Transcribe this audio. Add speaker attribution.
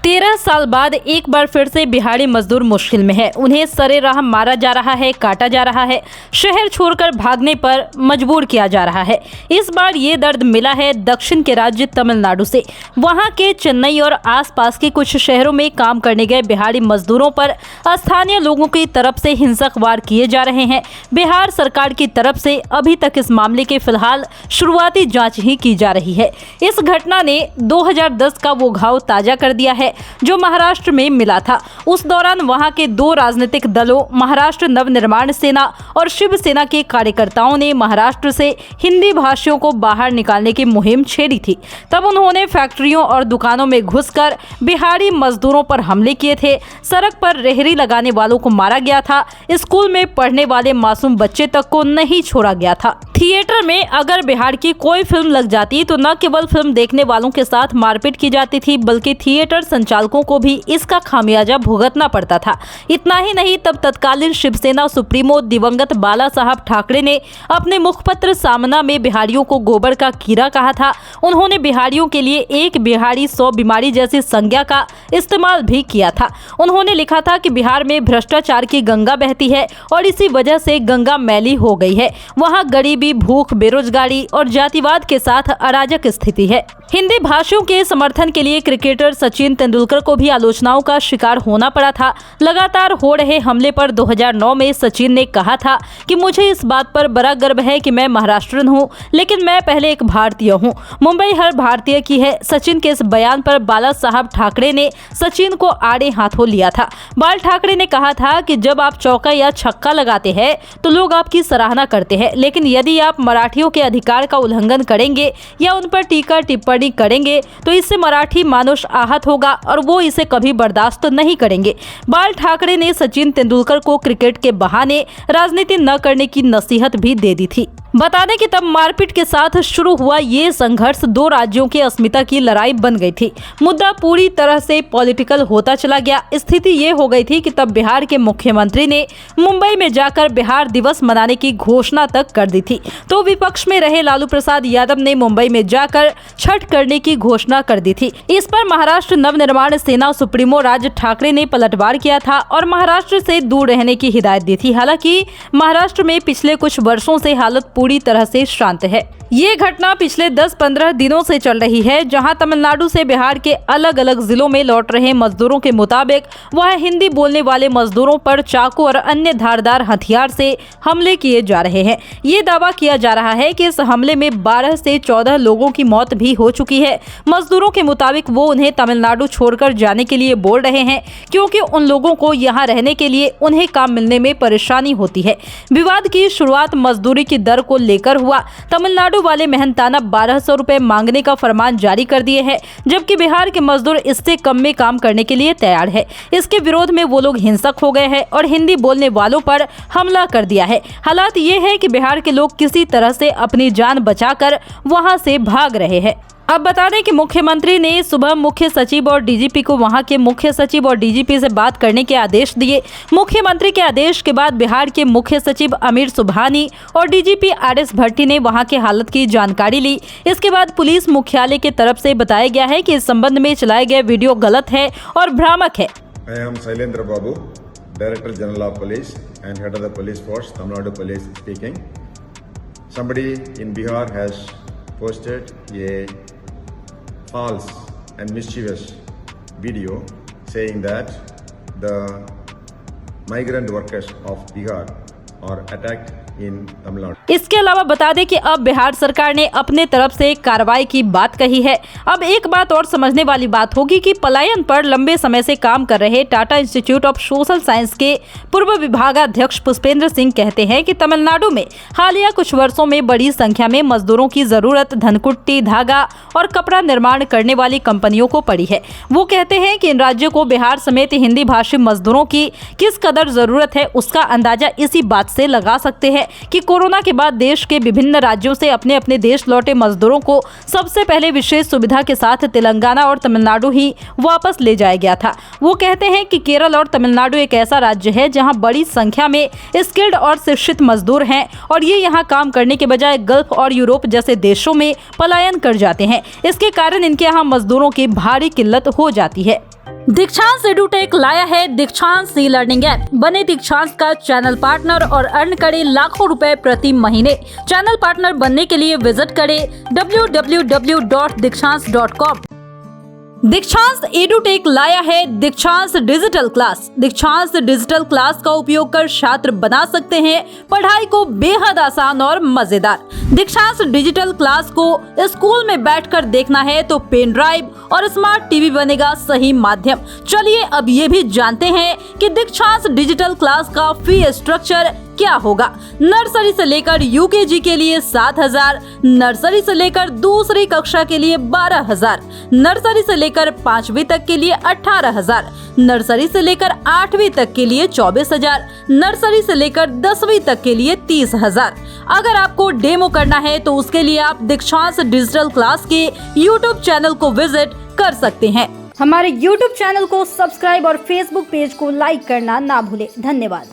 Speaker 1: 13 साल बाद एक बार फिर से बिहारी मजदूर मुश्किल में है। उन्हें सरेराह मारा जा रहा है, काटा जा रहा है, शहर छोड़कर भागने पर मजबूर किया जा रहा है। इस बार ये दर्द मिला है दक्षिण के राज्य तमिलनाडु से। वहां के चेन्नई और आसपास के कुछ शहरों में काम करने गए बिहारी मजदूरों पर स्थानीय लोगों की तरफ से हिंसक वार किए जा रहे हैं। बिहार सरकार की तरफ से अभी तक इस मामले के फिलहाल शुरुआती जाँच ही की जा रही है। इस घटना ने 2010 का वो घाव ताजा कर दिया है जो महाराष्ट्र में मिला था। उस दौरान वहां के दो राजनीतिक दलों महाराष्ट्र नवनिर्माण सेना और शिवसेना के कार्यकर्ताओं ने महाराष्ट्र से हिंदी भाषियों को बाहर निकालने की मुहिम छेड़ी थी। तब उन्होंने फैक्ट्रियों और दुकानों में घुसकर बिहारी मजदूरों पर हमले किए थे। सड़क पर रेहड़ी लगाने वालों को मारा गया था। स्कूल में पढ़ने वाले मासूम बच्चे तक को नहीं छोड़ा गया था। थिएटर में अगर बिहार की कोई फिल्म लग जाती तो न केवल फिल्म देखने वालों के साथ मारपीट की जाती थी बल्कि थिएटर संचालकों को भी इसका खामियाजा भुगतना पड़ता था। इतना ही नहीं, तब तत्कालीन शिवसेना सुप्रीमो दिवंगत बाला साहब ठाकरे ने अपने मुखपत्र सामना में बिहारियों को गोबर का कीड़ा कहा था। उन्होंने बिहारियों के लिए एक बिहारी 100 बीमारी जैसी संज्ञा का इस्तेमाल भी किया था। उन्होंने लिखा था कि बिहार में भ्रष्टाचार की गंगा बहती है और इसी वजह से गंगा मैली हो गई है। वहाँ गरीबी, भूख, बेरोजगारी और जातिवाद के साथ अराजक स्थिति है। हिंदी भाषियों के समर्थन के लिए क्रिकेटर सचिन तेंदुलकर को भी आलोचनाओं का शिकार होना पड़ा था। लगातार हो रहे हमले पर 2009 में सचिन ने कहा था कि मुझे इस बात पर बड़ा गर्व है कि मैं महाराष्ट्रियन हूं, लेकिन मैं पहले एक भारतीय हूं। मुंबई हर भारतीय की है। सचिन के इस बयान पर बाला साहब ठाकरे ने सचिन को आड़े हाथों लिया था। बाल ठाकरे ने कहा था कि जब आप चौका या छक्का लगाते हैं तो लोग आपकी सराहना करते हैं, लेकिन यदि आप मराठियों के अधिकार का उल्लंघन करेंगे या उन पर टीका टिप्पणी करेंगे तो इससे मराठी मानुष आहत होगा और वो इसे कभी बर्दाश्त नहीं करेंगे। बाल ठाकरे ने सचिन तेंदुलकर को क्रिकेट के बहाने राजनीति न करने की नसीहत भी दे दी थी। बता दें कि तब मारपीट के साथ शुरू हुआ ये संघर्ष दो राज्यों की अस्मिता की लड़ाई बन गई थी। मुद्दा पूरी तरह से पॉलिटिकल होता चला गया। स्थिति ये हो गई थी कि तब बिहार के मुख्यमंत्री ने मुंबई में जाकर बिहार दिवस मनाने की घोषणा तक कर दी थी, तो विपक्ष में रहे लालू प्रसाद यादव ने मुंबई में जाकर छठ करने की घोषणा कर दी थी। इस पर महाराष्ट्र नवनिर्माण सेना सुप्रीमो राज ठाकरे ने पलटवार किया था और महाराष्ट्र से दूर रहने की हिदायत दी थी। हालांकि महाराष्ट्र में पिछले कुछ वर्षों से हालत पूरी तरह से शांत है। ये घटना पिछले 10-15 दिनों से चल रही है, जहां तमिलनाडु से बिहार के अलग अलग जिलों में लौट रहे मजदूरों के मुताबिक वहां हिंदी बोलने वाले मजदूरों पर चाकू और अन्य धारदार हथियार से हमले किए जा रहे हैं। ये दावा किया जा रहा है कि इस हमले में 12 से 14 लोगों की मौत भी हो चुकी है। मजदूरों के मुताबिक वो उन्हें तमिलनाडु छोड़कर जाने के लिए बोल रहे हैं क्योंकि उन लोगों को यहाँ रहने के लिए उन्हें काम मिलने में परेशानी होती है। विवाद की शुरुआत मजदूरी की दर को लेकर हुआ। तमिलनाडु वाले मेहनताना 1200 रुपए मांगने का फरमान जारी कर दिए हैं, जबकि बिहार के मजदूर इससे कम में काम करने के लिए तैयार है। इसके विरोध में वो लोग हिंसक हो गए हैं और हिंदी बोलने वालों पर हमला कर दिया है। हालात ये है कि बिहार के लोग किसी तरह से अपनी जान बचाकर वहां से भाग रहे हैं। अब बता दें कि मुख्यमंत्री ने सुबह मुख्य सचिव और डीजीपी को वहां के मुख्य सचिव और डीजीपी से बात करने के आदेश दिए। मुख्यमंत्री के आदेश के बाद बिहार के मुख्य सचिव अमीर सुबहानी और डीजीपी आरएस भट्टी ने वहां के हालत की जानकारी ली। इसके बाद पुलिस मुख्यालय की तरफ से बताया गया है कि इस संबंध में चलाए गए वीडियो गलत है और भ्रामक है।
Speaker 2: I am Sailendra Babu, Director General of Police and Head of the Police Force, Tamil Nadu Police speaking. Somebody in Bihar has posted a false and mischievous video saying that the migrant workers of Bihar are attacked in Tamil Nadu.
Speaker 1: इसके अलावा बता दें कि अब बिहार सरकार ने अपने तरफ से कार्रवाई की बात कही है। अब एक बात और समझने वाली बात होगी कि पलायन पर लंबे समय से काम कर रहे Tata institute of social science के पूर्व विभागाध्यक्ष पुष्पेंद्र सिंह कहते हैं कि तमिलनाडु में हालिया कुछ वर्षों में बड़ी संख्या में मजदूरों की जरूरत धनकुट्टी, धागा और कपड़ा निर्माण करने वाली कंपनियों को पड़ी है। वो कहते हैं कि इन राज्यों को बिहार समेत हिंदी भाषी मजदूरों की किस कदर जरूरत है उसका अंदाजा इसी बात से लगा सकते हैं कि कोरोना के बाद देश के विभिन्न राज्यों से अपने अपने देश लौटे मजदूरों को सबसे पहले विशेष सुविधा के साथ तेलंगाना और तमिलनाडु ही वापस ले जाया गया था। वो कहते हैं कि केरल और तमिलनाडु एक ऐसा राज्य है जहां बड़ी संख्या में स्किल्ड और शिक्षित मजदूर हैं और ये यहां काम करने के बजाय गल्फ और यूरोप जैसे देशों में पलायन कर जाते हैं। इसके कारण इनके यहाँ मजदूरों की भारी किल्लत हो जाती है। दीक्षांत एडुटेक लाया है दीक्षांत ई लर्निंग ऐप। बने दीक्षांत का चैनल पार्टनर और अर्न करें लाखों रुपए प्रति महीने। चैनल पार्टनर बनने के लिए विजिट करें www.दीक्षांत.com। दीक्षांत एडुटेक लाया है दीक्षांत डिजिटल क्लास। दीक्षांत डिजिटल क्लास का उपयोग कर छात्र बना सकते हैं पढ़ाई को बेहद आसान और मजेदार। दीक्षांत डिजिटल क्लास को स्कूल में बैठकर देखना है तो पेन ड्राइव और स्मार्ट टीवी बनेगा सही माध्यम। चलिए अब ये भी जानते हैं कि दीक्षांत डिजिटल क्लास का फी स्ट्रक्चर क्या होगा। नर्सरी से लेकर यूकेजी के लिए 7,000, नर्सरी से लेकर दूसरी कक्षा के लिए 12,000, नर्सरी से लेकर 5वीं तक के लिए 18,000, नर्सरी से लेकर 8वीं तक के लिए 24,000, नर्सरी से लेकर 10वीं तक के लिए 30,000। अगर आपको डेमो करना है तो उसके लिए आप दीक्षांत डिजिटल क्लास के YouTube चैनल को विजिट कर सकते हैं।
Speaker 3: हमारे YouTube चैनल को सब्सक्राइब और Facebook पेज को लाइक करना ना भूलें। धन्यवाद।